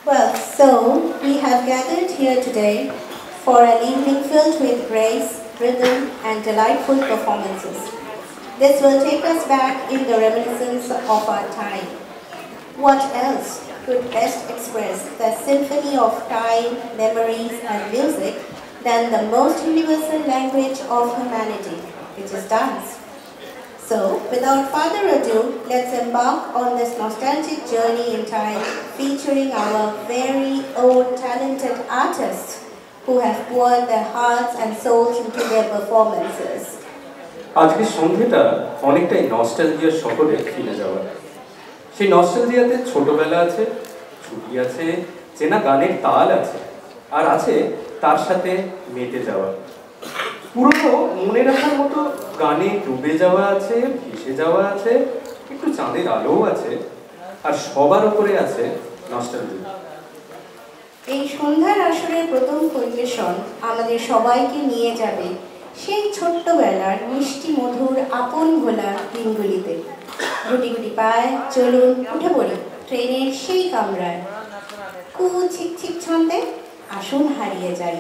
Well, so we have gathered here today for an evening filled with grace, rhythm, and delightful performances. This will take us back in the reminiscence of our time. What else could best express the symphony of time, memories, and music than the most universal language of humanity, which is dance? So, without further ado, let's embark on this nostalgic journey in time featuring our very own talented artists who have poured their hearts and souls into their performances. আজকের সন্ধ্যাটা অনেকটাই নস্টালজিয়ার শহরে ফিরে যাওয়া। সেই নস্টালজিয়াতে ছোটবেলা আছে, ছুটি আছে, চেনা গানের তাল আছে, আর আছে তার সাথে মেতে যাওয়া। পুরনো মনে রাখার মতো গানে ডুবে যাওয়া আছে, ভেসে যাওয়া আছে, একটু চাঁদের আলোও আছে, আর সবার উপরে আছে নস্টালজিয়া। এই সন্ধ্যার আসরের প্রথম পরিবেশন আমাদের সবাইকে নিয়ে যাবে সেই ছোট্টবেলার মিষ্টি মধুর আপন ভোলা দিনগুলিতে। গুটি গুটি পায় চলুন উঠে পড়ি ট্রেনের সেই কামরায়, কু ছিক ছিক ছন্দে আসুন হারিয়ে যাই।